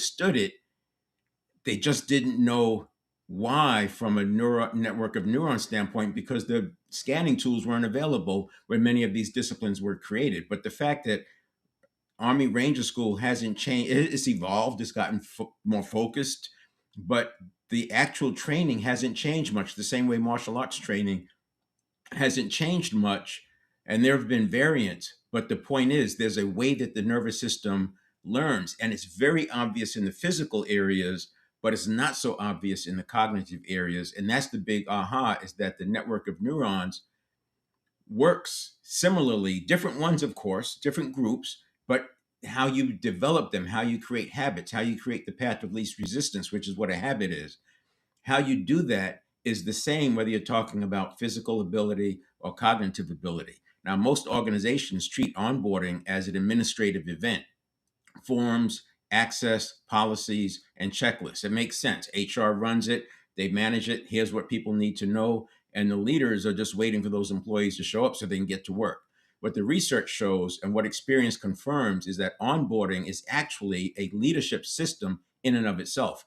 understood it. They just didn't know why from a network of neurons standpoint, because the scanning tools weren't available where many of these disciplines were created. But the fact that Army Ranger School hasn't changed, it's evolved, it's gotten more focused, but the actual training hasn't changed much, the same way martial arts training hasn't changed much. And there have been variants, but the point is there's a way that the nervous system learns, and it's very obvious in the physical areas, but it's not so obvious in the cognitive areas. And that's the big aha, is that the network of neurons works similarly, different ones, of course, different groups, but how you develop them, how you create habits, how you create the path of least resistance, which is what a habit is. How you do that is the same whether you're talking about physical ability or cognitive ability. Now, most organizations treat onboarding as an administrative event: forms, access, policies, and checklists. It makes sense. HR runs it, they manage it. Here's what people need to know. And the leaders are just waiting for those employees to show up so they can get to work. What the research shows and what experience confirms is that onboarding is actually a leadership system in and of itself.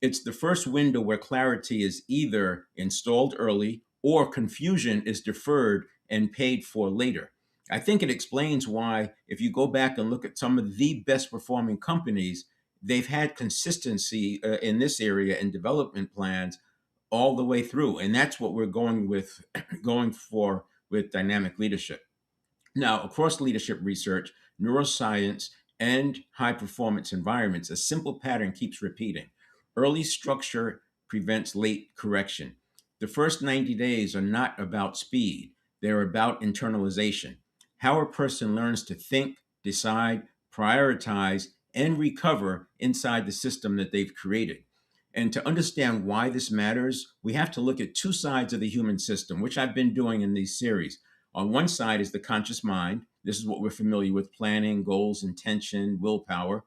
It's the first window where clarity is either installed early or confusion is deferred and paid for later. I think it explains why, if you go back and look at some of the best performing companies, they've had consistency in this area and development plans all the way through. And that's what we're going with, going for with dynamic leadership. Now, across leadership research, neuroscience, and high performance environments, a simple pattern keeps repeating. Early structure prevents late correction. The first 90 days are not about speed, they're about internalization. How a person learns to think, decide, prioritize, and recover inside the system that they've created. And to understand why this matters, we have to look at two sides of the human system, which I've been doing in these series. On one side is the conscious mind. This is what we're familiar with: planning, goals, intention, willpower.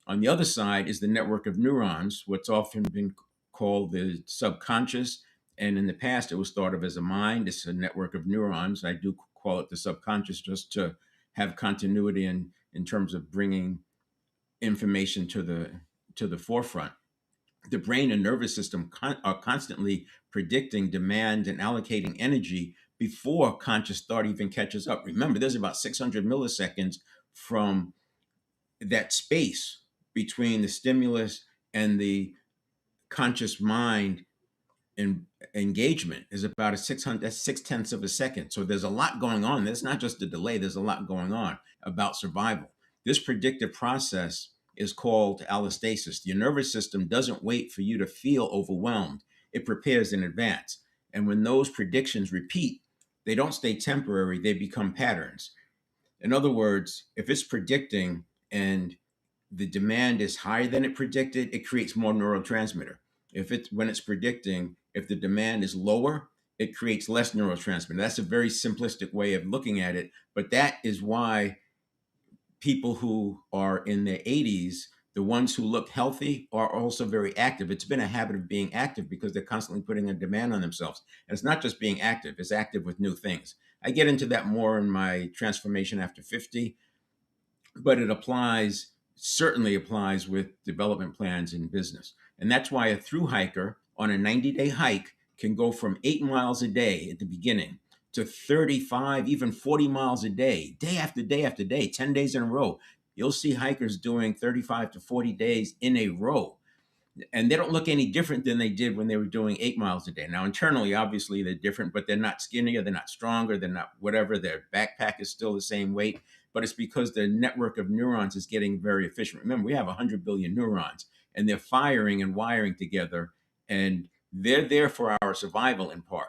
On the other side is the network of neurons, what's often been called the subconscious. And in the past, it was thought of as a mind. It's a network of neurons. I do call it the subconscious just to have continuity in terms of bringing information to the forefront. The brain and nervous system are constantly predicting demand and allocating energy before conscious thought even catches up. Remember, there's about 600 milliseconds from that space between the stimulus and the conscious mind, and engagement is about a 600, that's 6/10 of a second. So there's a lot going on. There's not just a delay, there's a lot going on about survival. This predictive process is called allostasis. Your nervous system doesn't wait for you to feel overwhelmed, it prepares in advance. And when those predictions repeat, they don't stay temporary, they become patterns. In other words, if it's predicting and the demand is higher than it predicted, it creates more neurotransmitter. If it's when it's predicting, if the demand is lower, it creates less neurotransmitter. That's a very simplistic way of looking at it, but that is why people who are in their 80s, the ones who look healthy, are also very active. It's been a habit of being active because they're constantly putting a demand on themselves. And it's not just being active, it's active with new things. I get into that more in my transformation after 50, but it certainly applies with development plans in business. And that's why a through hiker on a 90-day hike can go from 8 miles a day at the beginning to 35, even 40 miles a day after day after day, 10 days in a row. You'll see hikers doing 35 to 40 days in a row. And they don't look any different than they did when they were doing 8 miles a day. Now, internally, obviously, they're different, but they're not skinnier, they're not stronger, they're not whatever. Their backpack is still the same weight, but it's because their network of neurons is getting very efficient. Remember, we have 100 billion neurons, and they're firing and wiring together, and they're there for our survival in part.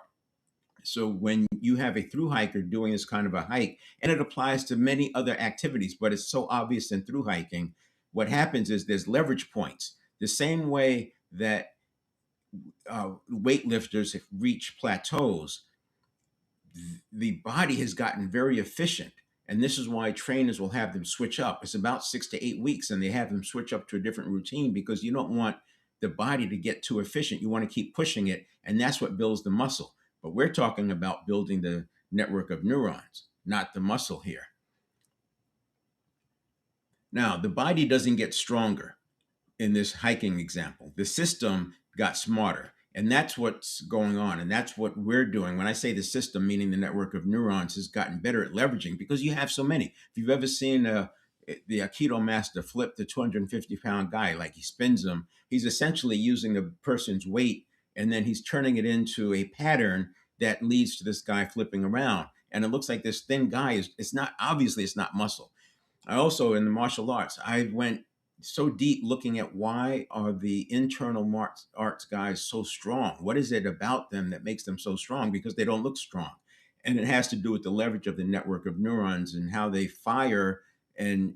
So when you have a through hiker doing this kind of a hike, and it applies to many other activities, but it's so obvious in through hiking, what happens is there's leverage points. The same way that weightlifters reach plateaus, the body has gotten very efficient. And this is why trainers will have them switch up. It's about 6 to 8 weeks, and they have them switch up to a different routine because you don't want the body to get too efficient. You want to keep pushing it, and that's what builds the muscle. But we're talking about building the network of neurons, not the muscle here. Now, the body doesn't get stronger. in this hiking example. The system got smarter. And that's what's going on. And that's what we're doing. When I say the system, meaning the network of neurons, has gotten better at leveraging because you have so many. If you've ever seen the Aikido master flip the 250-pound guy, like he spins him, he's essentially using the person's weight and then he's turning it into a pattern that leads to this guy flipping around. And it looks like this thin guy it's not, obviously, it's not muscle. I also, in the martial arts, I went so deep looking at why are the internal arts guys so strong? What is it about them that makes them so strong? Because they don't look strong. And it has to do with the leverage of the network of neurons and how they fire and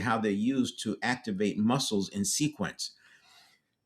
how they use to activate muscles in sequence.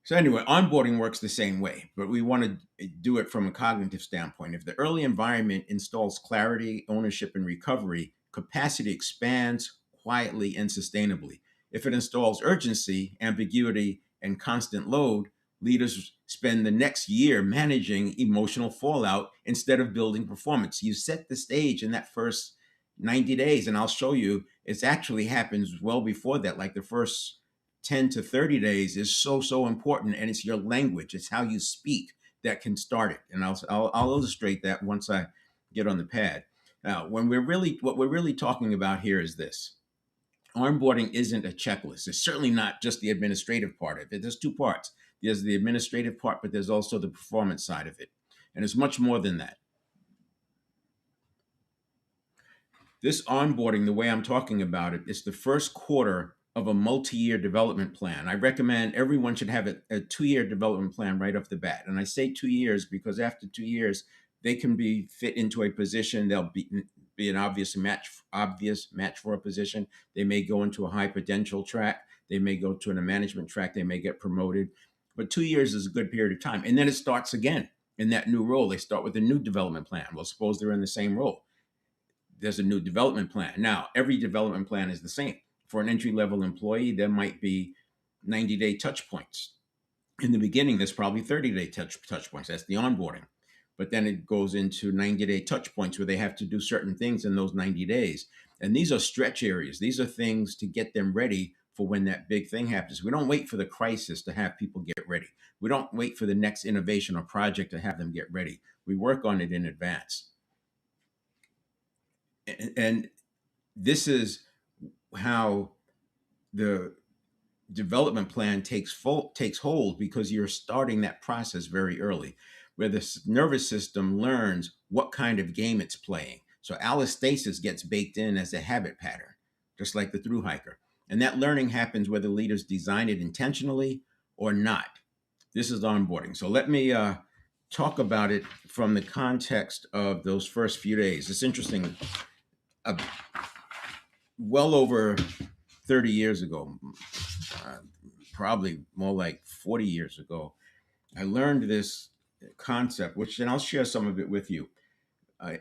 So anyway, onboarding works the same way, but we want to do it from a cognitive standpoint. If the early environment installs clarity, ownership, and recovery, capacity expands quietly and sustainably. If it installs urgency, ambiguity, and constant load, leaders spend the next year managing emotional fallout instead of building performance. You set the stage in that first 90 days, and I'll show you it actually happens well before that, like the first 10 to 30 days is so important, and it's your language, it's how you speak that can start it. And I'll illustrate that once I get on the pad. Now, what we're really talking about here is this: onboarding isn't a checklist. It's certainly not just the administrative part of it. There's two parts. There's the administrative part, but there's also the performance side of it, and it's much more than that. This onboarding, the way I'm talking about it, is the first quarter of a multi-year development plan. I recommend everyone should have a 2-year development plan right off the bat. And I say 2 years because after 2 years, they can be fit into a position. They'll be an obvious match for a position. They may go into a high potential track. They may go to a management track. They may get promoted. But 2 years is a good period of time. And then it starts again in that new role. They start with a new development plan. Well, suppose they're in the same role, there's a new development plan. Now, every development plan is the same. For an entry level employee, there might be 90-day touch points. In the beginning, there's probably 30-day touch points. That's the onboarding. But then it goes into 90-day touch points where they have to do certain things in those 90 days. And these are stretch areas. These are things to get them ready for when that big thing happens. We don't wait for the crisis to have people get ready. We don't wait for the next innovation or project to have them get ready. We work on it in advance. And this is how the development plan takes hold, because you're starting that process very early, where the nervous system learns what kind of game it's playing. So allostasis gets baked in as a habit pattern, just like the through hiker. And that learning happens whether leaders design it intentionally or not. This is onboarding. So let me talk about it from the context of those first few days. It's interesting. Uh, well over 30 years ago, uh, probably more like 40 years ago, I learned this concept, which, and I'll share some of it with you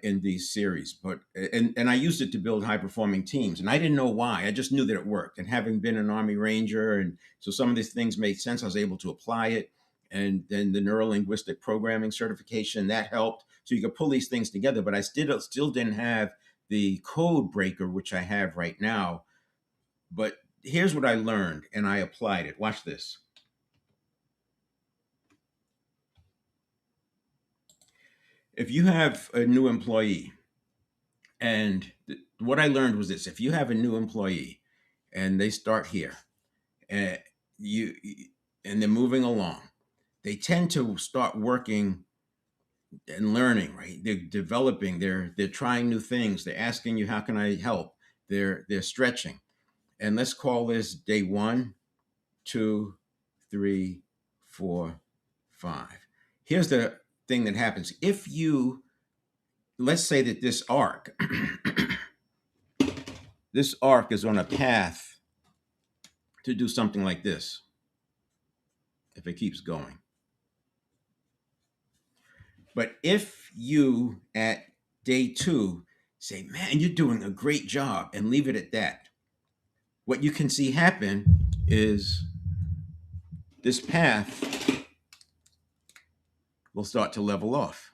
in these series. But and I used it to build high performing teams, and I didn't know why. I just knew that it worked. And having been an Army Ranger, and so some of these things made sense. I was able to apply it, and then the neuro linguistic programming certification that helped. So you could pull these things together. But I still didn't have the code breaker, which I have right now. But here's what I learned, and I applied it. Watch this. If you have a new employee, and what I learned was this: if you have a new employee and they start here, and you and they're moving along, they tend to start working and learning, right? They're developing, they're trying new things, they're asking you, how can I help? They're stretching. And let's call this day 1, 2, 3, 4, 5. Here's the thing that happens. If you, let's say that this arc is on a path to do something like this, if it keeps going. But if you at day 2 say, man, you're doing a great job, and leave it at that, what you can see happen is this path will start to level off.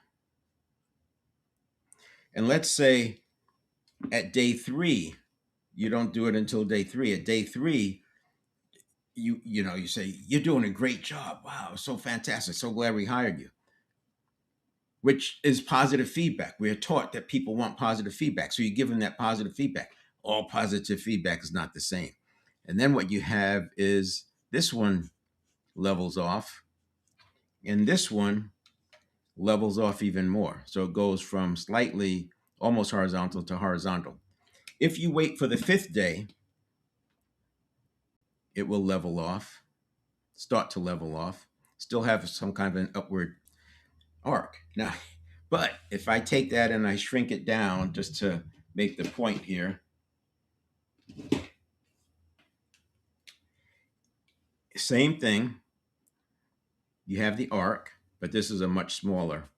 And let's say at day 3, you don't do it until day 3. At day 3, you say, you're doing a great job. Wow, so fantastic. So glad we hired you, which is positive feedback. We are taught that people want positive feedback. So you give them that positive feedback. All positive feedback is not the same. And then what you have is this one levels off, and this one levels off even more. So it goes from slightly almost horizontal to horizontal. If you wait for the fifth day, it will level off, start to level off, still have some kind of an upward arc. Now, but if I take that and I shrink it down just to make the point here, same thing. You have the arc, but this is a much smaller.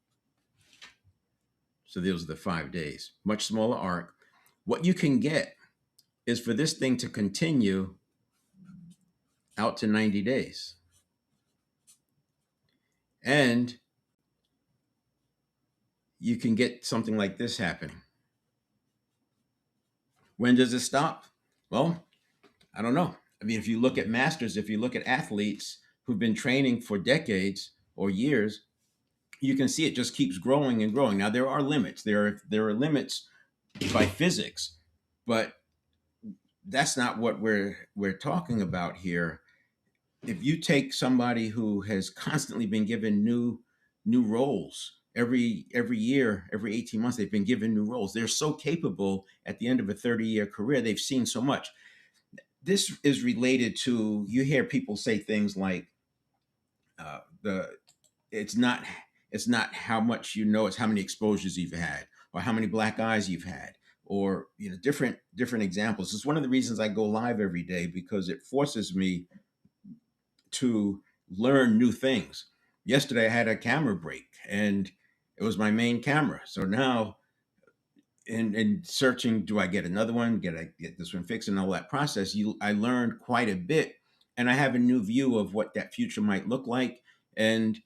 So those are the 5 days, much smaller arc. What you can get is for this thing to continue out to 90 days. And you can get something like this happening. When does it stop? Well, I don't know. I mean, if you look at masters, if you look at athletes who've been training for decades or years, you can see it just keeps growing and growing. Now there are limits. There are limits by physics, but that's not what we're talking about here. If you take somebody who has constantly been given new roles every year, every 18 months, they've been given new roles. They're so capable at the end of a 30-year career. They've seen so much. This is related to, you hear people say things like, the it's not it's not how much you know, it's how many exposures you've had, or how many black eyes you've had, or different examples. It's one of the reasons I go live every day, because it forces me to learn new things. Yesterday I had a camera break, and it was my main camera. So now in searching, do I get another one? Get this one fixed, and all that process? I learned quite a bit, and I have a new view of what that future might look like. And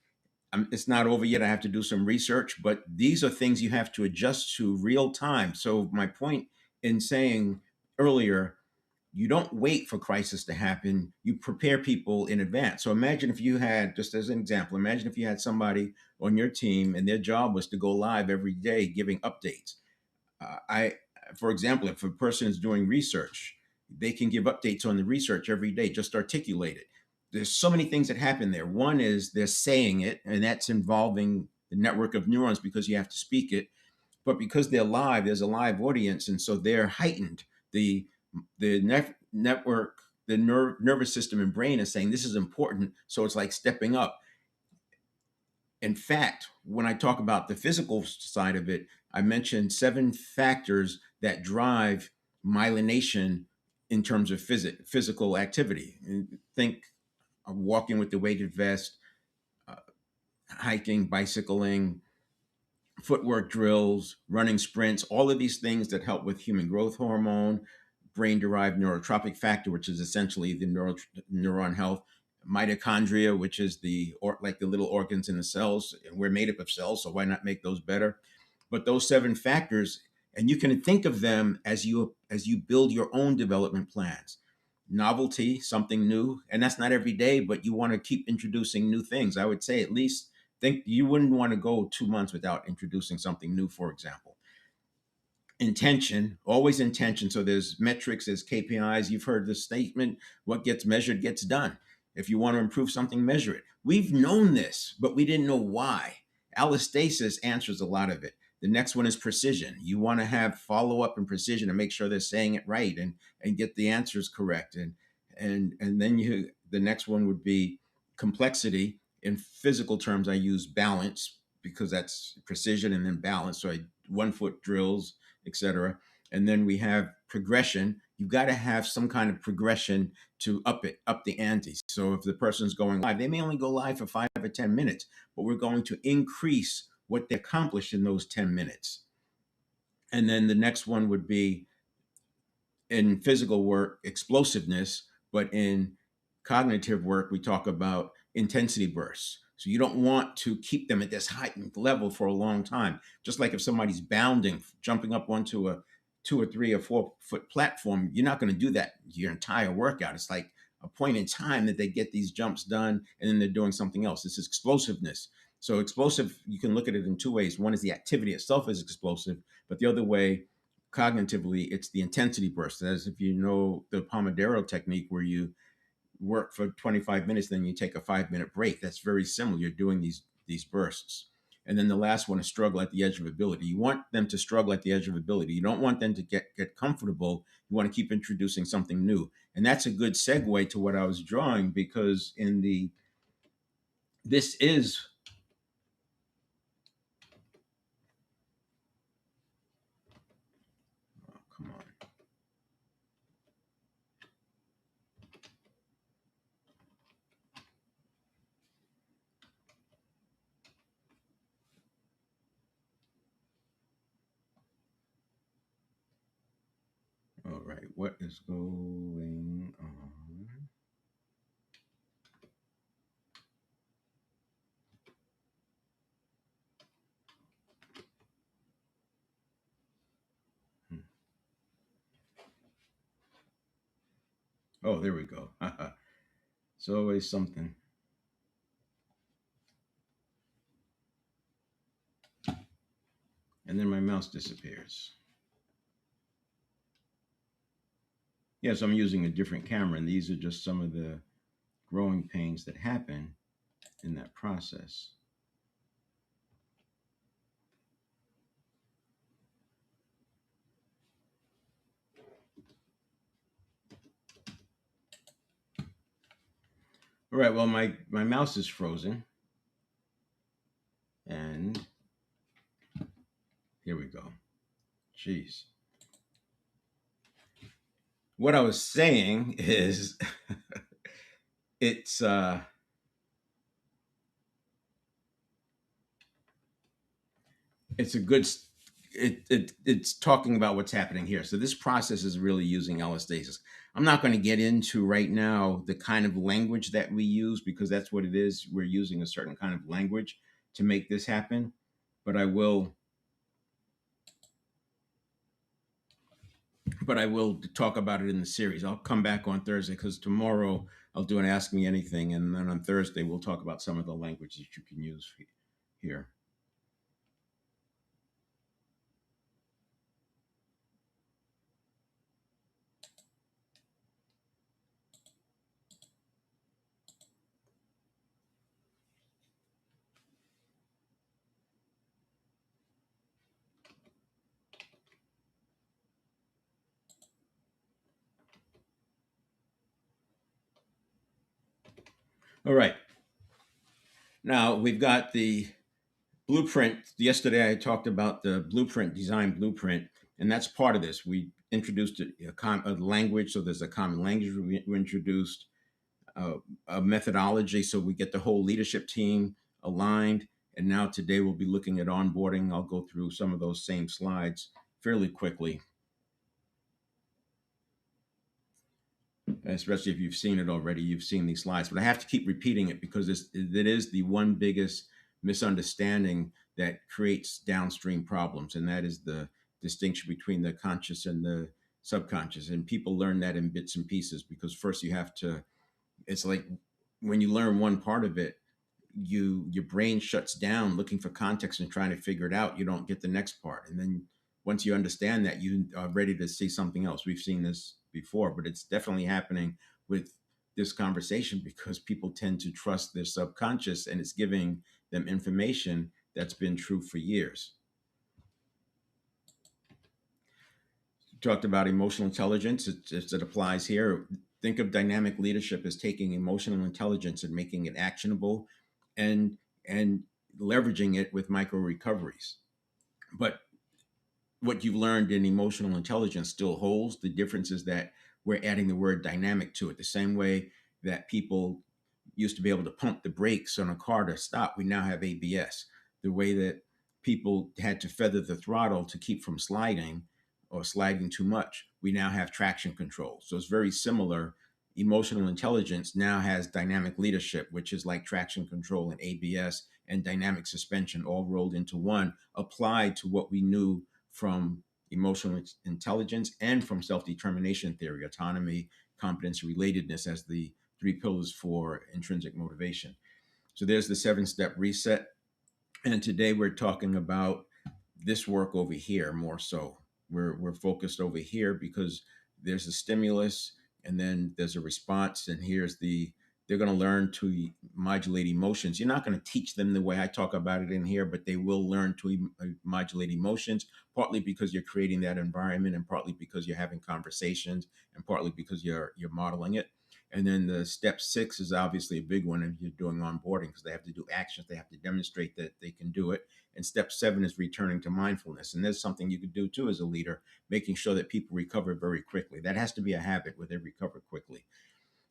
it's not over yet. I have to do some research, but these are things you have to adjust to real time. So my point in saying earlier, you don't wait for crisis to happen. You prepare people in advance. So imagine if you had, just as an example, imagine if you had somebody on your team and their job was to go live every day giving updates. I, for example, if a person is doing research, they can give updates on the research every day, just articulate it. There's so many things that happen there. One is they're saying it, and that's involving the network of neurons because you have to speak it. But because they're live, there's a live audience, and so they're heightened. Network, the nervous system and brain is saying this is important, so it's like stepping up. In fact, when I talk about the physical side of it, I mentioned 7 factors that drive myelination in terms of physical activity. Think of walking with the weighted vest, uh, hiking, bicycling, footwork drills, running sprints, all of these things that help with human growth hormone, brain derived neurotropic factor, which is essentially the neuron health, mitochondria, which is like the little organs in the cells. And we're made up of cells, so why not make those better? But those 7 factors, and you can think of them as you build your own development plans. Novelty, something new, and that's not every day, but you want to keep introducing new things. I would say at least think you wouldn't want to go 2 months without introducing something new, for example. Intention, always intention. So there's metrics, there's KPIs. You've heard the statement, what gets measured gets done. If you want to improve something, measure it. We've known this, but we didn't know why. Allostasis answers a lot of it. The next one is precision. You want to have follow up and precision and make sure they're saying it right and get the answers correct. And then the next one would be complexity. In physical terms, I use balance because that's precision, and then balance. So 1 foot drills, etc. And then we have progression. You've got to have some kind of progression to up the ante. So if the person's going live, they may only go live for 5 or 10 minutes, but we're going to increase what they accomplish in those 10 minutes. And then the next one would be, in physical work, explosiveness, but in cognitive work, we talk about intensity bursts. So you don't want to keep them at this heightened level for a long time. Just like if somebody's bounding, jumping up onto a 2 or 3 or 4 foot platform, you're not going to do that your entire workout. It's like a point in time that they get these jumps done and then they're doing something else. This is explosiveness. So explosive, you can look at it in two ways. One is the activity itself is explosive, but the other way, cognitively, it's the intensity burst. As if you know the Pomodoro technique where you work for 25 minutes, then you take a 5 minute break. That's very similar. You're doing these bursts. And then the last one is struggle at the edge of ability. You want them to struggle at the edge of ability. You don't want them to get comfortable. You want to keep introducing something new. And that's a good segue to what I was drawing, because in the this is oh, come on. All right, what is going on? Hmm. Oh, there we go. It's always something. And then my mouse disappears. Yes, I'm using a different camera, and these are just some of the growing pains that happen in that process. All right, well, my mouse is frozen, and here we go. Jeez. What I was saying is it's it's a good it's talking about what's happening here. So this process is really using allostasis. I'm not going to get into right now the kind of language that we use, because that's what it is. We're using a certain kind of language to make this happen, but I will talk about it in the series. I'll come back on Thursday, because tomorrow I'll do an Ask Me Anything, and then on Thursday we'll talk about some of the language that you can use here. All right. Now we've got the blueprint. Yesterday I talked about the blueprint, design blueprint, and that's part of this. We introduced a language, so there's a common language. We introduced a methodology, so we get the whole leadership team aligned. And now today we'll be looking at onboarding. I'll go through some of those same slides fairly quickly, especially if you've seen it already. You've seen these slides, but I have to keep repeating it because it is the one biggest misunderstanding that creates downstream problems, and that is the distinction between the conscious and the subconscious. And people learn that in bits and pieces, because first you have to, it's like when you learn one part of it, your brain shuts down looking for context and trying to figure it out. You don't get the next part, and then once you understand that, you are ready to see something else. We've seen this before, but it's definitely happening with this conversation, because people tend to trust their subconscious, and it's giving them information that's been true for years. You talked about emotional intelligence. It applies here. Think of dynamic leadership as taking emotional intelligence and making it actionable, and and leveraging it with micro recoveries. But what you've learned in emotional intelligence still holds. The difference is that we're adding the word dynamic to it. The same way that people used to be able to pump the brakes on a car to stop, we now have ABS. The way that people had to feather the throttle to keep from sliding or sliding too much, we now have traction control. So it's very similar. Emotional intelligence now has dynamic leadership, which is like traction control and ABS and dynamic suspension all rolled into one, applied to what we knew from emotional intelligence and from self determination theory, autonomy, competence, relatedness as the three pillars for intrinsic motivation. So there's the 7-step reset. And today we're talking about this work over here more so. We're focused over here because there's a stimulus and then there's a response, and here's the they're going to learn to modulate emotions. You're not going to teach them the way I talk about it in here, but they will learn to modulate emotions, partly because you're creating that environment, and partly because you're having conversations, and partly because you're modeling it. And then the step 6 is obviously a big one if you're doing onboarding, because they have to do actions, they have to demonstrate that they can do it. And step 7 is returning to mindfulness. And there's something you could do too as a leader, making sure that people recover very quickly. That has to be a habit where they recover quickly.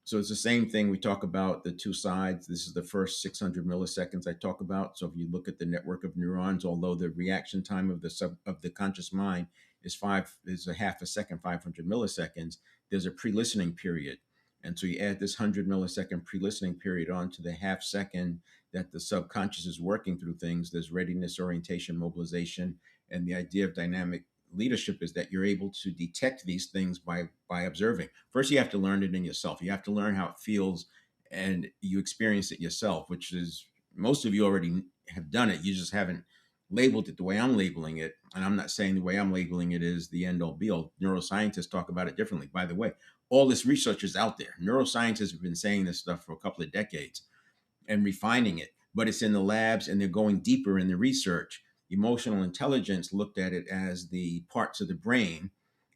So it's the same thing. We talk about the two sides. This is the first 600 milliseconds I talk about. So if you look at the network of neurons, although the reaction time of the conscious mind is a half a second, 500 milliseconds, there's a pre-listening period. And so you add this 100 millisecond pre-listening period onto the half second that the subconscious is working through things. There's readiness, orientation, mobilization, and the idea of dynamic leadership is that you're able to detect these things by observing. First, you have to learn it in yourself. You have to learn how it feels, and you experience it yourself, which is most of you already have done it. You just haven't labeled it the way I'm labeling it. And I'm not saying the way I'm labeling it is the end all be all. Neuroscientists talk about it differently. By the way, all this research is out there. Neuroscientists have been saying this stuff for a couple of decades and refining it, but it's in the labs and they're going deeper in the research. Emotional intelligence looked at it as the parts of the brain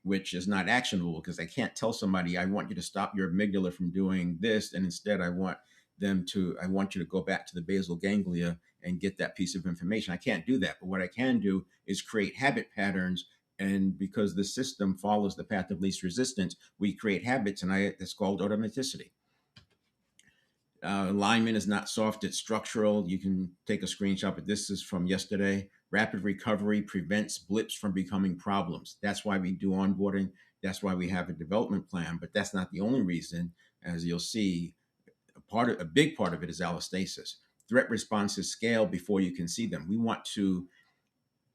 which is not actionable, because I can't tell somebody I want you to stop your amygdala from doing this, and instead I want you to go back to the basal ganglia and get that piece of information. I can't do that, but what I can do is create habit patterns. And because the system follows the path of least resistance, we create habits, and that's called automaticity. Alignment is not soft, it's structural. You can take a screenshot, but this is from yesterday. Rapid recovery prevents blips from becoming problems. That's why we do onboarding. That's why we have a development plan, but that's not the only reason. As you'll see, a big part of it is allostasis. Threat responses scale before you can see them. We want to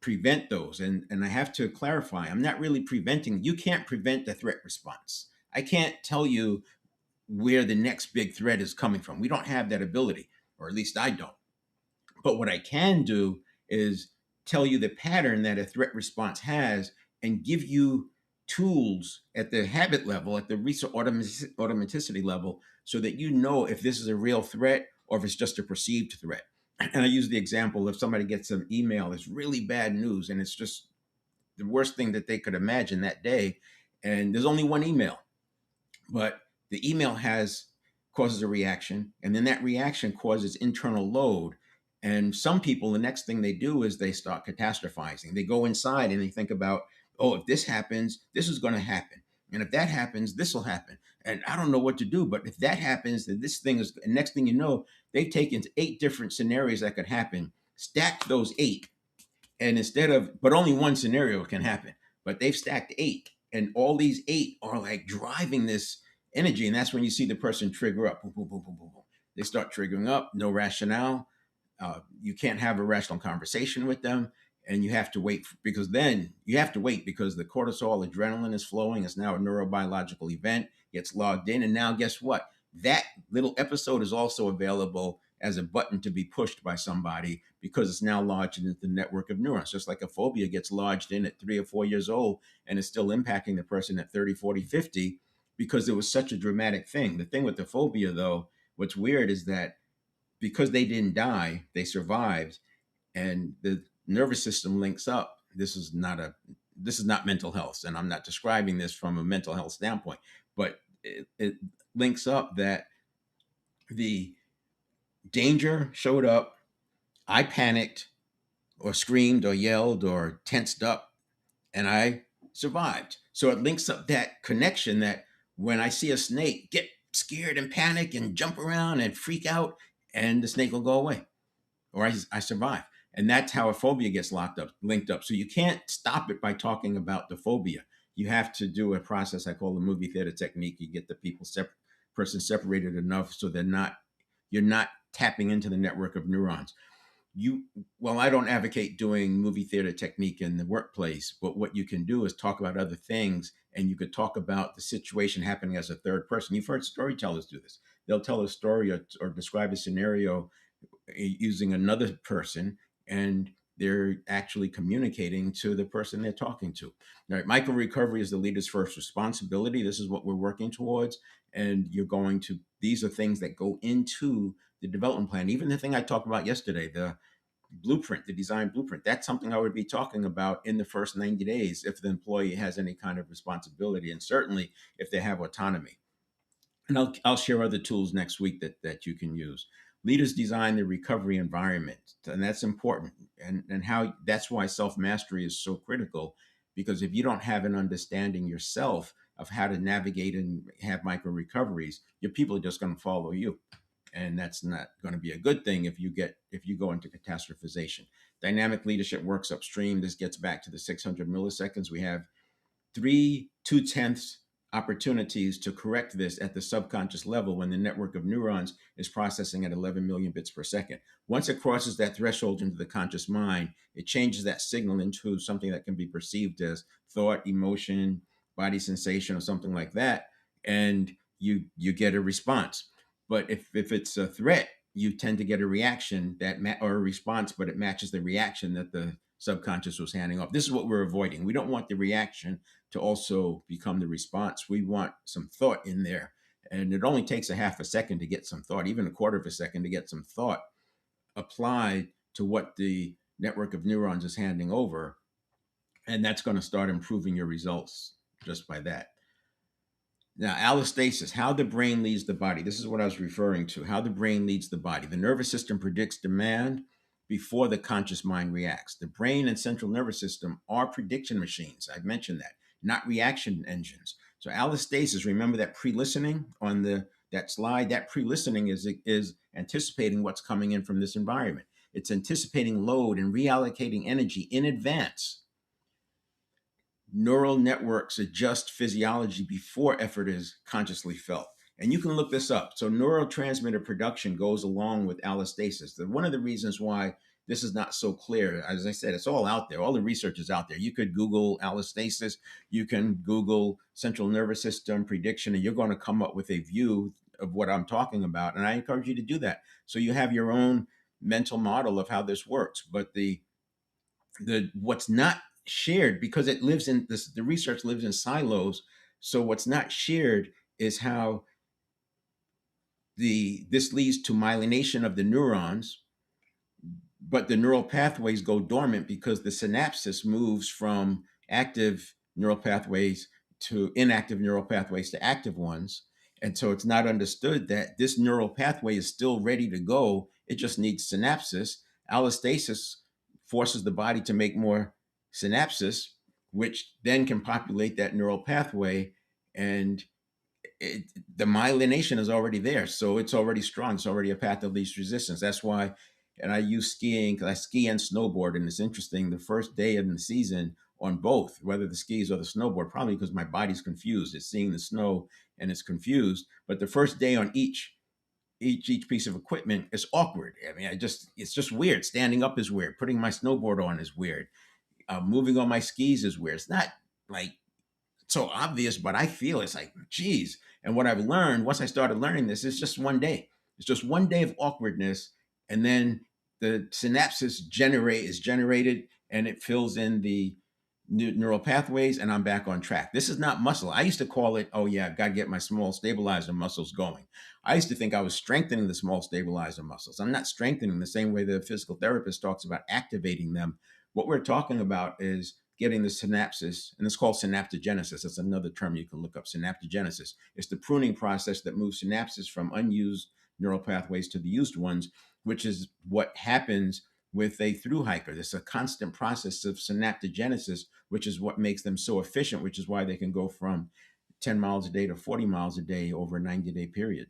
prevent those. And I have to clarify, I'm not really preventing. You can't prevent the threat response. I can't tell you where the next big threat is coming from. We don't have that ability, or at least I don't. But what I can do is tell you the pattern that a threat response has and give you tools at the habit level, at the research automaticity level, so that you know if this is a real threat or if it's just a perceived threat. And I use the example if somebody gets an email that's really bad news and it's just the worst thing that they could imagine that day, and there's only one email, but the email causes a reaction, and then that reaction causes internal load. And some people, the next thing they do is they start catastrophizing. They go inside and they think about, oh, if this happens, this is going to happen, and if that happens, this will happen, and I don't know what to do. But if that happens, then this thing is. And next thing you know, they've taken 8 different scenarios that could happen, stacked those 8, and but only one scenario can happen, but they've stacked 8, and all these 8 are like driving this energy. And that's when you see the person trigger up. Boom, boom, boom, boom, boom, boom. They start triggering up, no rationale. You can't have a rational conversation with them. And you have to wait because the cortisol, adrenaline is flowing. It's now a neurobiological event, gets logged in. And now guess what? That little episode is also available as a button to be pushed by somebody because it's now lodged into the network of neurons. Just like a phobia gets lodged in at 3 or 4 years old and is still impacting the person at 30, 40, 50 because it was such a dramatic thing. The thing with the phobia, though, what's weird is that because they didn't die, they survived, and the nervous system links up. This is not mental health, and I'm not describing this from a mental health standpoint, but it links up that the danger showed up, I panicked or screamed or yelled or tensed up, and I survived. So it links up that connection that when I see a snake, get scared and panic and jump around and freak out, and the snake will go away, or I survive. And that's how a phobia gets linked up. So you can't stop it by talking about the phobia. You have to do a process I call the movie theater technique. You get the person separated enough so you're not tapping into the network of neurons. you well, I don't advocate doing movie theater technique in the workplace, but what you can do is talk about other things, and you could talk about the situation happening as a third person. You've heard storytellers do this. They'll tell a story or describe a scenario using another person, and they're actually communicating to the person they're talking to. All right, micro recovery is the leader's first responsibility. This is what we're working towards. And these are things that go into the development plan. Even the thing I talked about yesterday, the blueprint, the design blueprint, that's something I would be talking about in the first 90 days if the employee has any kind of responsibility, and certainly if they have autonomy. And I'll share other tools next week that you can use. Leaders design the recovery environment, and that's important. And how that's why self mastery is so critical, because if you don't have an understanding yourself of how to navigate and have micro recoveries, your people are just going to follow you, and that's not going to be a good thing if you go into catastrophization. Dynamic leadership works upstream. This gets back to the 600 milliseconds. We have three two-tenths opportunities to correct this at the subconscious level when the network of neurons is processing at 11 million bits per second. Once it crosses that threshold into the conscious mind, it changes that signal into something that can be perceived as thought, emotion, body sensation, or something like that, and you get a response. But if it's a threat, you tend to get a reaction or a response, but it matches the reaction that the subconscious was handing off. This is what we're avoiding. We don't want the reaction to also become the response. We want some thought in there. And it only takes a half a second to get some thought, even a quarter of a second to get some thought applied to what the network of neurons is handing over. And that's going to start improving your results just by that. Now, allostasis, how the brain leads the body. This is what I was referring to, how the brain leads the body. The nervous system predicts demand before the conscious mind reacts. The brain and central nervous system are prediction machines. I've mentioned that, not reaction engines. So allostasis, remember that pre-listening on that slide? That pre-listening is anticipating what's coming in from this environment. It's anticipating load and reallocating energy in advance. Neural networks adjust physiology before effort is consciously felt. And you can look this up. So neurotransmitter production goes along with allostasis. One of the reasons why this is not so clear, as I said, it's all out there. All the research is out there. You could Google allostasis, you can Google central nervous system prediction, and you're going to come up with a view of what I'm talking about. And I encourage you to do that, so you have your own mental model of how this works. But the what's not shared, because it lives in this, the research lives in silos. So what's not shared is how this leads to myelination of the neurons, but the neural pathways go dormant because the synapses moves from active neural pathways to inactive neural pathways to active ones. And so it's not understood that this neural pathway is still ready to go. It just needs synapses. Allostasis forces the body to make more synapses, which then can populate that neural pathway. And the myelination is already there. So it's already strong. It's already a path of least resistance. That's why, and I use skiing because I ski and snowboard. And it's interesting, the first day of the season on both, whether the skis or the snowboard, probably because my body's confused. It's seeing the snow and it's confused. But the first day on each piece of equipment is awkward. I mean, it's just weird. Standing up is weird. Putting my snowboard on is weird. Moving on my skis is weird. It's not like so obvious, but I feel it's like, geez. And what I've learned once I started learning this is just one day. It's just one day of awkwardness, and then the synapses is generated, and it fills in the neural pathways, and I'm back on track. This is not muscle. I used to call it, oh yeah, I've got to get my small stabilizer muscles going. I used to think I was strengthening the small stabilizer muscles. I'm not strengthening the same way the physical therapist talks about activating them. What we're talking about is getting the synapses, and it's called synaptogenesis. That's another term you can look up, synaptogenesis. It's the pruning process that moves synapses from unused neural pathways to the used ones, which is what happens with a through hiker. There's a constant process of synaptogenesis, which is what makes them so efficient, which is why they can go from 10 miles a day to 40 miles a day over a 90-day period.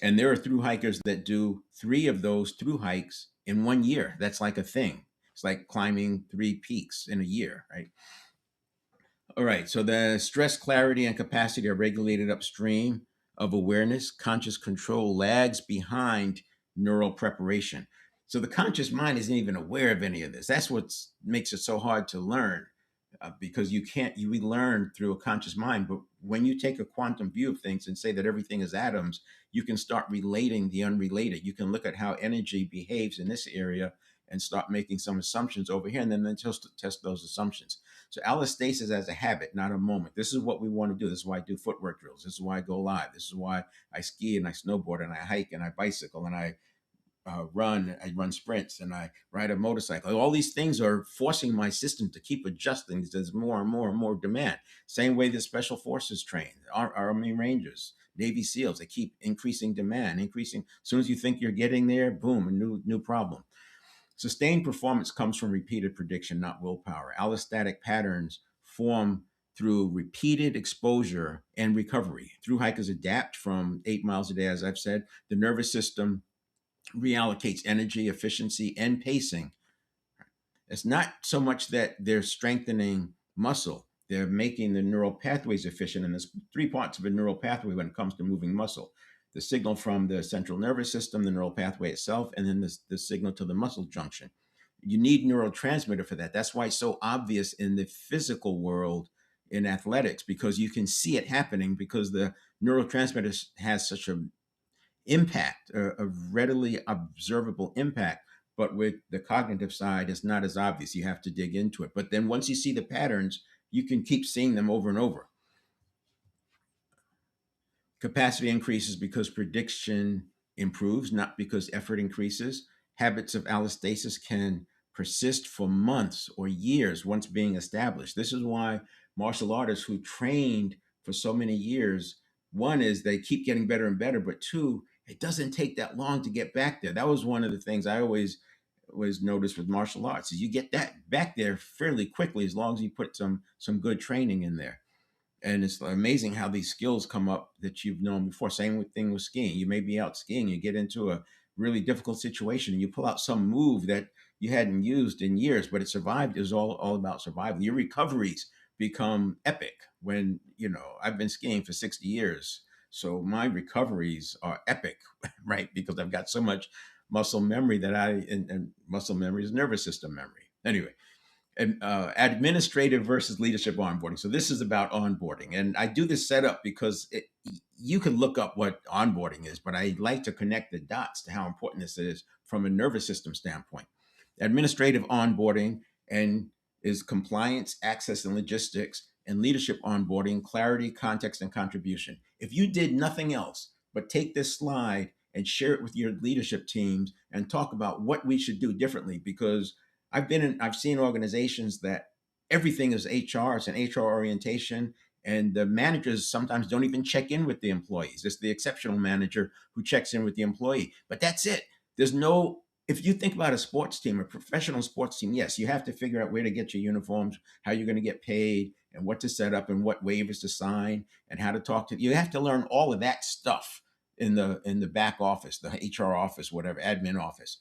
And there are through hikers that do 3 of those through hikes in 1 year. That's like a thing. It's like climbing 3 peaks in a year, right? All right. So the stress, clarity, and capacity are regulated upstream of awareness. Conscious control lags behind neural preparation. So the conscious mind isn't even aware of any of this. That's what makes it so hard to learn, because you can't we learn through a conscious mind. But when you take a quantum view of things and say that everything is atoms, you can start relating the unrelated. You can look at how energy behaves in this area and start making some assumptions over here, and then test those assumptions. So allostasis as a habit, not a moment. This is what we want to do. This is why I do footwork drills. This is why I go live. This is why I ski and I snowboard and I hike and I bicycle and I run sprints, and I ride a motorcycle. All these things are forcing my system to keep adjusting as there's more and more and more demand. Same way the special forces train, Army Rangers, Navy SEALs, they keep increasing demand, increasing. As soon as you think you're getting there, boom, a new problem. Sustained performance comes from repeated prediction, not willpower. Allostatic patterns form through repeated exposure and recovery. Through hikers adapt from 8 miles a day, as I've said. The nervous system reallocates energy, efficiency, and pacing. It's not so much that they're strengthening muscle, they're making the neural pathways efficient. And there's three parts of a neural pathway when it comes to moving muscle: the signal from the central nervous system, the neural pathway itself, and then the signal to the muscle junction. You need neurotransmitter for that. That's why it's so obvious in the physical world in athletics, because you can see it happening, because the neurotransmitter has such a impact, a readily observable impact. But with the cognitive side, it's not as obvious. You have to dig into it. But then once you see the patterns, you can keep seeing them over and over. Capacity increases because prediction improves, not because effort increases. Habits of allostasis can persist for months or years once being established. This is why martial artists who trained for so many years, one is they keep getting better and better, but two, it doesn't take that long to get back there. That was one of the things I always noticed with martial arts, is you get that back there fairly quickly as long as you put some good training in there. And it's amazing how these skills come up that you've known before. Same thing with skiing. You may be out skiing, you get into a really difficult situation, and you pull out some move that you hadn't used in years, but it survived. It was all about survival. Your recoveries become epic. When, I've been skiing for 60 years, so my recoveries are epic, right? Because I've got so much muscle memory and muscle memory is nervous system memory. Anyway, administrative versus leadership onboarding. So this is about onboarding, and I do this setup because you can look up what onboarding is, but I like to connect the dots to how important this is from a nervous system standpoint. Administrative onboarding and is compliance, access, and logistics, and leadership onboarding, clarity, context, and contribution. If you did nothing else but take this slide and share it with your leadership teams and talk about what we should do differently, because I've seen organizations that everything is HR, it's an HR orientation, and the managers sometimes don't even check in with the employees. It's the exceptional manager who checks in with the employee, but that's it. There's no If you think about a sports team, a professional sports team, yes, you have to figure out where to get your uniforms, how you're going to get paid, and what to set up, and what waivers to sign, and how to talk to. You have to learn all of that stuff in the back office, the HR office, whatever, admin office.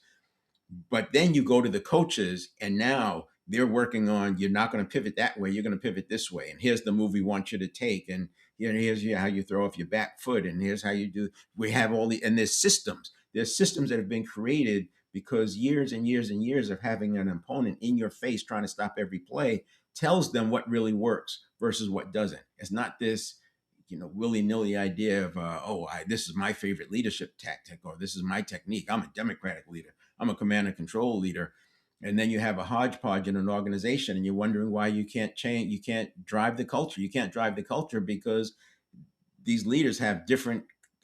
But then you go to the coaches, and now they're working on, you're not going to pivot that way, you're going to pivot this way, and here's the move we want you to take, and here's how you throw off your back foot, and here's how you do. We have and there's systems that have been created because years and years and years of having an opponent in your face trying to stop every play tells them what really works versus what doesn't. It's not this willy-nilly idea of this is my favorite leadership tactic, or this is my technique. I'm a democratic leader, I'm a command and control leader. And then you have a hodgepodge in an organization, and you're wondering why you can't change, you can't drive the culture. You can't drive the culture because these leaders have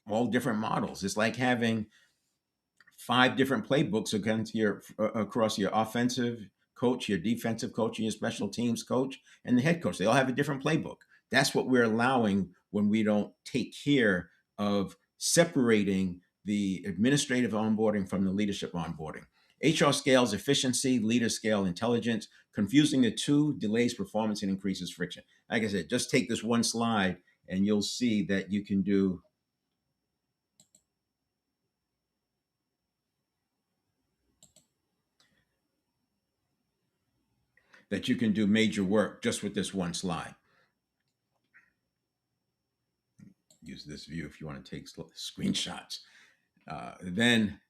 all different models. It's like having five different playbooks across your offensive coach, your defensive coach, and your special teams coach, and the head coach. They all have a different playbook. That's what we're allowing when we don't take care of separating the administrative onboarding from the leadership onboarding. HR scales efficiency, leaders scale intelligence. Confusing the two delays performance and increases friction. Like I said, just take this one slide and you'll see that you can do major work just with this one slide. Use this view if you want to take screenshots. Then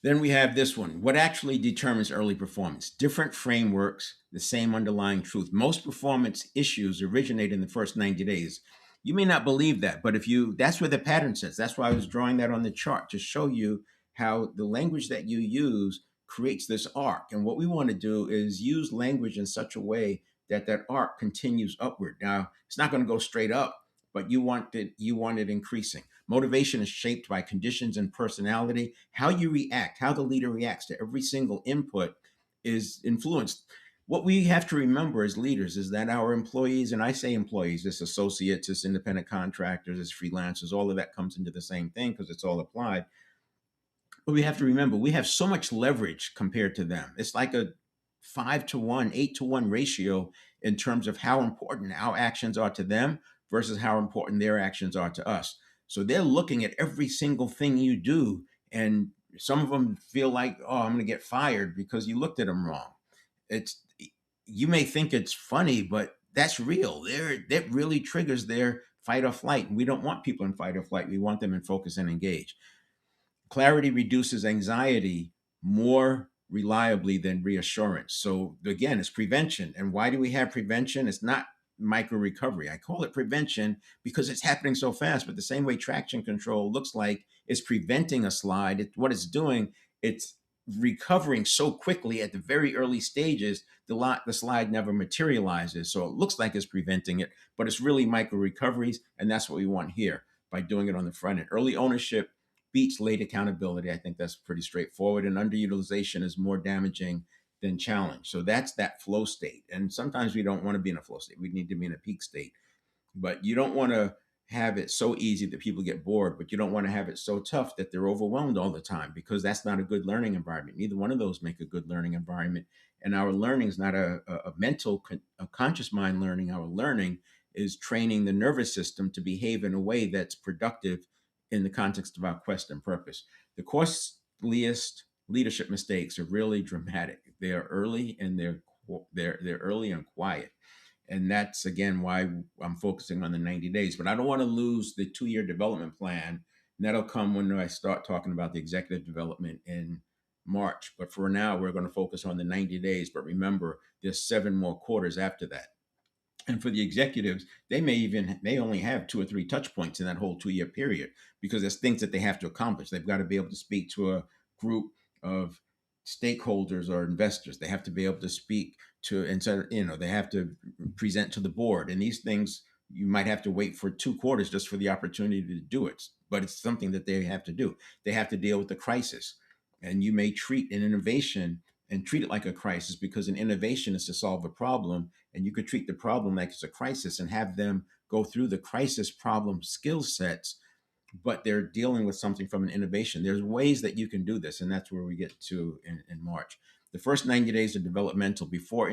Then we have this one. What actually determines early performance? Different frameworks, the same underlying truth. Most performance issues originate in the first 90 days. You may not believe that, but if you, that's where the pattern sits. That's why I was drawing that on the chart to show you how the language that you use creates this arc. And what we want to do is use language in such a way that that arc continues upward. Now, it's not going to go straight up, but you want it increasing. Motivation is shaped by conditions and personality. How you react, how the leader reacts to every single input is influenced. What we have to remember as leaders is that our employees, and I say employees, it's associates, it's independent contractors, it's freelancers, all of that comes into the same thing because it's all applied. But we have to remember we have so much leverage compared to them. It's like a 5 to 1, 8 to 1 ratio in terms of how important our actions are to them versus how important their actions are to us. So they're looking at every single thing you do. And some of them feel like, oh, I'm going to get fired because you looked at them wrong. It's, you may think it's funny, but that's real. That really triggers their fight or flight. We don't want people in fight or flight. We want them in focus and engage. Clarity reduces anxiety more reliably than reassurance. So again, it's prevention. And why do we have prevention? It's not micro recovery. I call it prevention because it's happening so fast. But the same way traction control looks like it's preventing a slide, what it's doing, it's recovering so quickly at the very early stages, the slide never materializes. So it looks like it's preventing it, but it's really micro recoveries. And that's what we want here by doing it on the front end. Early ownership beats late accountability. I think that's pretty straightforward. And underutilization is more damaging than challenge. So that's that flow state. And sometimes we don't want to be in a flow state. We need to be in a peak state. But you don't want to have it so easy that people get bored, but you don't want to have it so tough that they're overwhelmed all the time because that's not a good learning environment. Neither one of those make a good learning environment. And our learning is not a mental, a conscious mind learning. Our learning is training the nervous system to behave in a way that's productive in the context of our quest and purpose. The costliest leadership mistakes are really dramatic. They are early and they're early and quiet, and that's again why I'm focusing on the 90 days. But I don't want to lose the 2 year development plan. And that'll come when I start talking about the executive development in March. But for now, we're going to focus on the 90 days. But remember, there's 7 more quarters after that. And for the executives, they only have 2 or 3 touch points in that whole 2 year period because there's things that they have to accomplish. They've got to be able to speak to a group of stakeholders or investors. They have to be able to speak to, and so, they have to present to the board. And these things, you might have to wait for 2 quarters just for the opportunity to do it. But it's something that they have to do. They have to deal with the crisis. And you may treat an innovation and treat it like a crisis because an innovation is to solve a problem, and you could treat the problem like it's a crisis and have them go through the crisis problem skill sets, but they're dealing with something from an innovation. There's ways that you can do this, and that's where we get to in March. The first 90 days are developmental. Before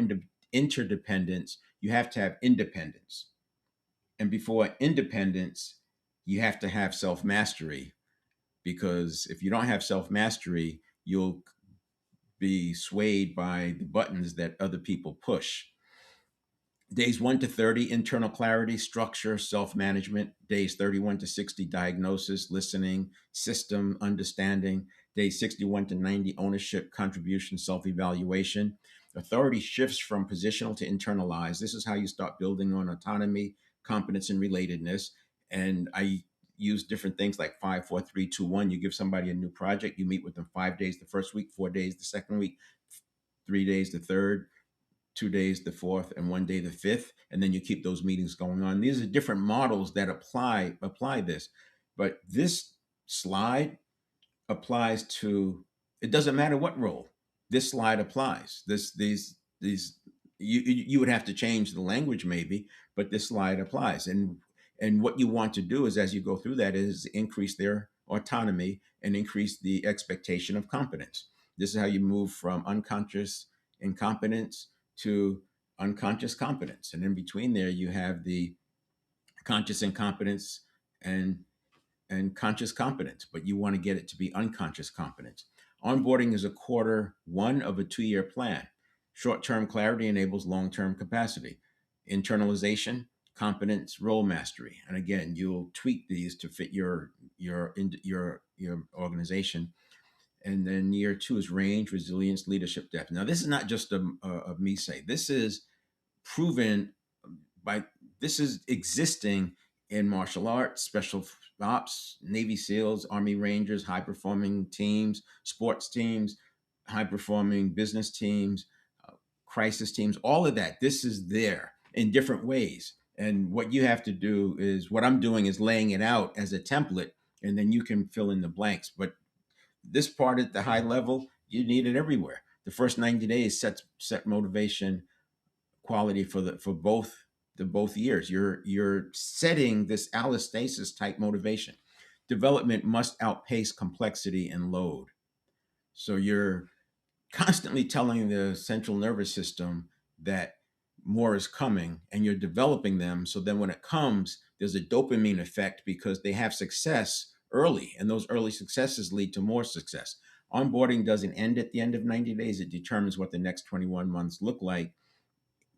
interdependence, you have to have independence, and before independence, you have to have self mastery, because if you don't have self mastery, you'll be swayed by the buttons that other people push. Days 1 to 30, internal clarity, structure, self management. Days 31 to 60, diagnosis, listening, system, understanding. Days 61 to 90, ownership, contribution, self evaluation. Authority shifts from positional to internalized. This is how you start building on autonomy, competence, and relatedness. And I use different things like 5, 4, 3, 2, 1. You give somebody a new project, you meet with them 5 days the first week, 4 days the second week, 3 days the third, 2 days the fourth, and 1 day the fifth, and then you keep those meetings going on. These are different models that apply this, but this slide applies to, it doesn't matter what role. This slide applies. These you would have to change the language maybe, but this slide applies. And what you want to do is, as you go through that, is increase their autonomy and increase the expectation of competence. This is how you move from unconscious incompetence to unconscious competence. And in between there, you have the conscious incompetence and conscious competence, but you want to get it to be unconscious competence. Onboarding is a quarter 1 of a 2 year plan. Short-term clarity enables long-term capacity. Internalization, competence, role mastery. And again, you'll tweak these to fit your organization. And then year two is range, resilience, leadership, depth. Now, this is not just a me say. This is proven by this is existing in martial arts, special ops, Navy SEALs, Army Rangers, high performing teams, sports teams, high performing business teams, crisis teams, all of that. This is there in different ways. And what you have to do is what I'm doing is laying it out as a template, and then you can fill in the blanks. But this part at the high level, you need it everywhere. The first 90 days set motivation quality for both years. You're setting this allostasis type motivation. Development must outpace complexity and load. So you're constantly telling the central nervous system that more is coming, and you're developing them. So then when it comes, there's a dopamine effect because they have success early, and those early successes lead to more success. Onboarding doesn't end at the end of 90 days. It determines what the next 21 months look like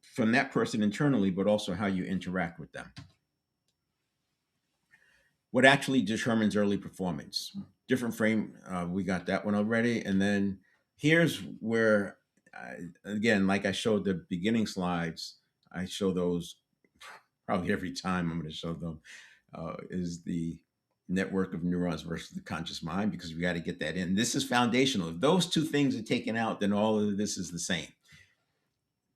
from that person internally, but also how you interact with them. What actually determines early performance? Different frame. We got that one already. And then here's where, again, like I showed the beginning slides, I show those probably every time I'm going to show them, is the network of neurons versus the conscious mind, because we got to get that in. This is foundational. If those two things are taken out, then all of this is the same.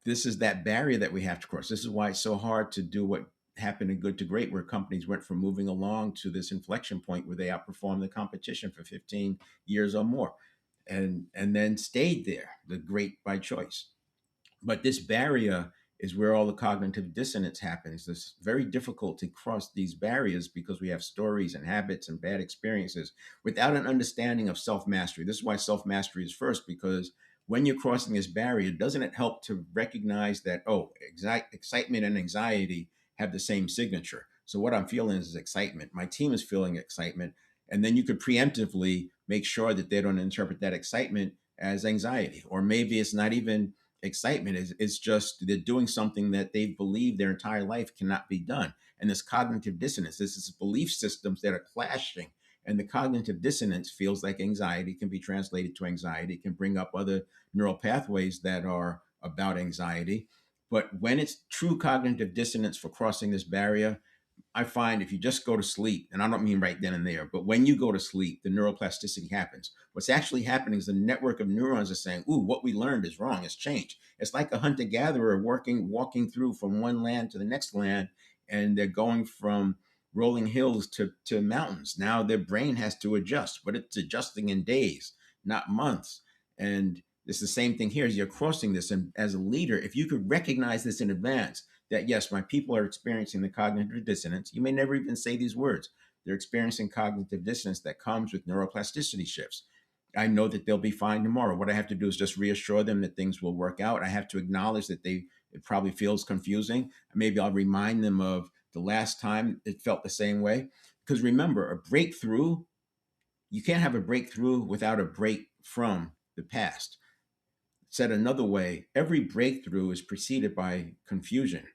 This is that barrier that we have to cross. This is why it's so hard to do what happened in Good to Great, where companies went from moving along to this inflection point where they outperformed the competition for 15 years or more, and then stayed there, the great by choice. But this barrier is where all the cognitive dissonance happens. It's very difficult to cross these barriers because we have stories and habits and bad experiences without an understanding of self mastery. This is why self mastery is first, because when you're crossing this barrier, doesn't it help to recognize that, oh, excitement and anxiety have the same signature? So what I'm feeling is excitement. My team is feeling excitement. And then you could preemptively make sure that they don't interpret that excitement as anxiety. Or maybe it's not even excitement, it's just they're doing something that they've believed their entire life cannot be done. And this cognitive dissonance, this is belief systems that are clashing. And the cognitive dissonance feels like anxiety, can be translated to anxiety, can bring up other neural pathways that are about anxiety. But when it's true cognitive dissonance for crossing this barrier, I find if you just go to sleep, and I don't mean right then and there, but when you go to sleep, the neuroplasticity happens. What's actually happening is the network of neurons are saying, ooh, what we learned is wrong, it's changed. It's like a hunter-gatherer walking through from one land to the next land, and they're going from rolling hills to mountains. Now their brain has to adjust, but it's adjusting in days, not months. And it's the same thing here as you're crossing this. And as a leader, if you could recognize this in advance, that yes, my people are experiencing the cognitive dissonance. You may never even say these words. They're experiencing cognitive dissonance that comes with neuroplasticity shifts. I know that they'll be fine tomorrow. What I have to do is just reassure them that things will work out. I have to acknowledge that it probably feels confusing. Maybe I'll remind them of the last time it felt the same way. Because remember, a breakthrough, you can't have a breakthrough without a break from the past. Said another way, every breakthrough is preceded by confusion.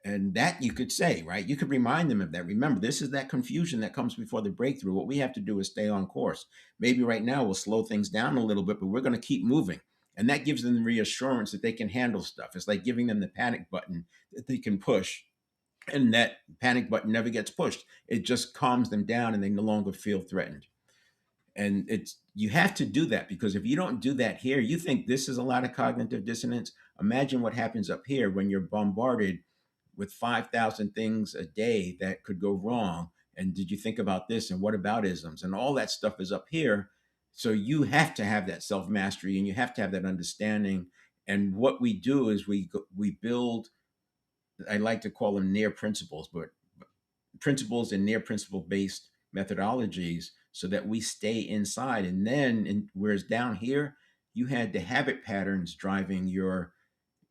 And that you could say, right? You could remind them of that. Remember, this is that confusion that comes before the breakthrough. What we have to do is stay on course. Maybe right now we'll slow things down a little bit, but we're going to keep moving. And that gives them the reassurance that they can handle stuff. It's like giving them the panic button that they can push. And that panic button never gets pushed. It just calms them down and they no longer feel threatened. And it's you have to do that, because if you don't do that here, you think this is a lot of cognitive dissonance. Imagine what happens up here when you're bombarded with 5,000 things a day that could go wrong. And did you think about this? And what about isms? And all that stuff is up here. So you have to have that self mastery and you have to have that understanding. And what we do is we build, I like to call them near principles, but principles and near principle based methodologies so that we stay inside. And then, whereas down here, you had the habit patterns driving your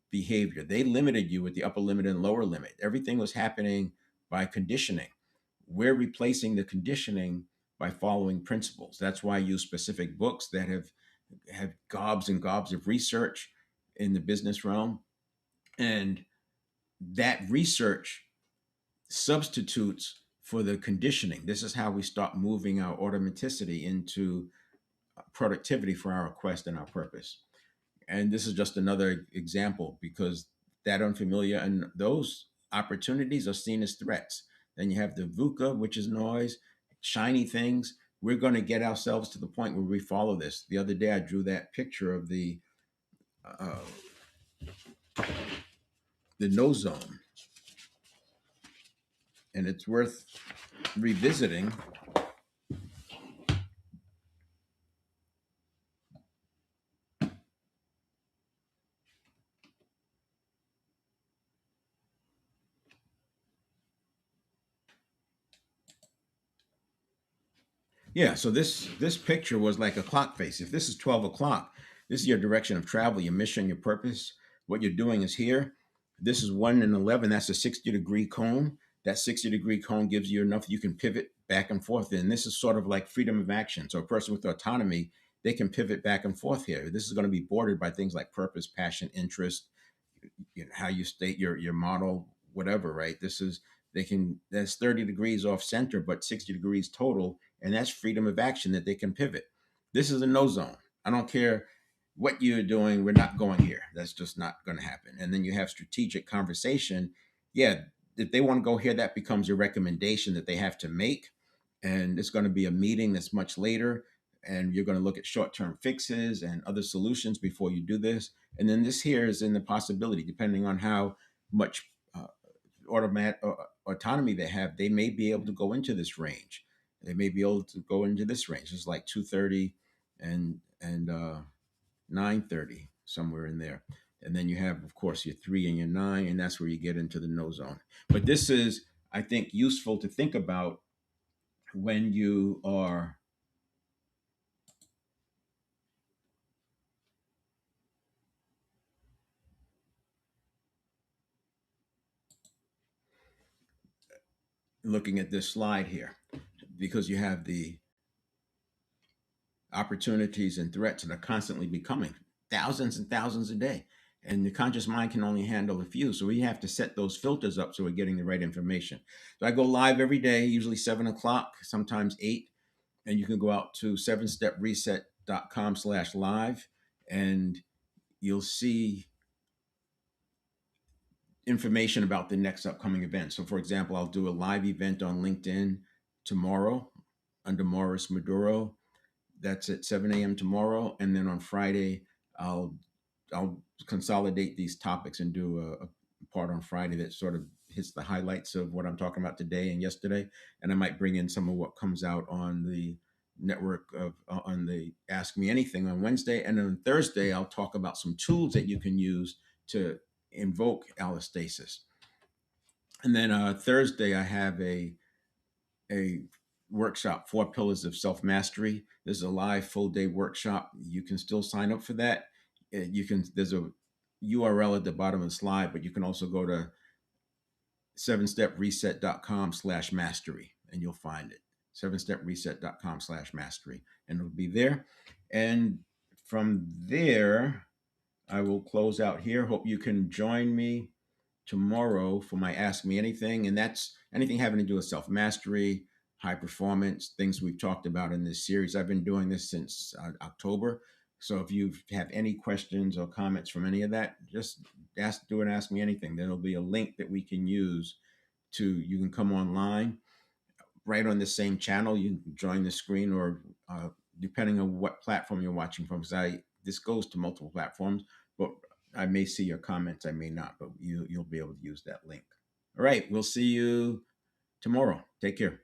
behavior. They limited you with the upper limit and lower limit. Everything was happening by conditioning. We're replacing the conditioning by following principles. That's why I use specific books that have gobs and gobs of research in the business realm. And that research substitutes for the conditioning. This is how we start moving our automaticity into productivity for our quest and our purpose. And this is just another example because that unfamiliar and those opportunities are seen as threats. Then you have the VUCA, which is noise, shiny things. We're going to get ourselves to the point where we follow this. The other day, I drew that picture of uh, the no zone, and it's worth revisiting. Yeah, so this picture was like a clock face. If this is 12 o'clock, this is your direction of travel, your mission, your purpose. What you're doing is here. This is 1 and 11. That's a 60-degree cone. That 60-degree cone gives you enough you can pivot back and forth. And this is sort of like freedom of action. So a person with autonomy, they can pivot back and forth here. This is going to be bordered by things like purpose, passion, interest, how you state your model, whatever, right? This is they can that's 30 degrees off center, but 60 degrees total, and that's freedom of action that they can pivot. This is a no zone. I don't care what you're doing, we're not going here. That's just not going to happen. And then you have strategic conversation. Yeah, if they want to go here, that becomes a recommendation that they have to make. And it's going to be a meeting that's much later. And you're going to look at short term fixes and other solutions before you do this. And then this here is in the possibility, depending on how much automatic autonomy they have, they may be able to go into this range. They may be able to go into this range. It's like 2:30 and 9:30, somewhere in there. And then you have, of course, your 3 and your 9, and that's where you get into the no zone. But this is, I think, useful to think about when you are looking at this slide here, because you have the opportunities and threats that are constantly becoming thousands and thousands a day. And the conscious mind can only handle a few. So we have to set those filters up so we're getting the right information. So I go live every day, usually 7 o'clock, sometimes 8. And you can go out to 7stepreset.com/live and you'll see information about the next upcoming event. So, for example, I'll do a live event on LinkedIn tomorrow under Morris Maduro. That's at 7 a.m. tomorrow, and then on Friday, I'll I'll consolidate these topics and do a part on Friday that sort of hits the highlights of what I'm talking about today and yesterday, and I might bring in some of what comes out on the network of on the Ask Me Anything on Wednesday, and then on Thursday I'll talk about some tools that you can use to invoke allostasis. And then Thursday I have a workshop, Four Pillars of Self Mastery. This is a live full day workshop. You can still sign up for that. You can, there's a URL at the bottom of the slide, but you can also go to 7stepreset.com/mastery and you'll find it. 7stepreset.com/mastery and it'll be there. And from there, I will close out here. Hope you can join me tomorrow for my Ask Me Anything. And that's anything having to do with self mastery, high performance, things we've talked about in this series. I've been doing this since October. So if you have any questions or comments from any of that, just do an Ask Me Anything. There'll be a link that we can use you can come online right on the same channel. You can join the screen or depending on what platform you're watching from, because this goes to multiple platforms, but I may see your comments, I may not, but you'll be able to use that link. All right, we'll see you tomorrow. Take care.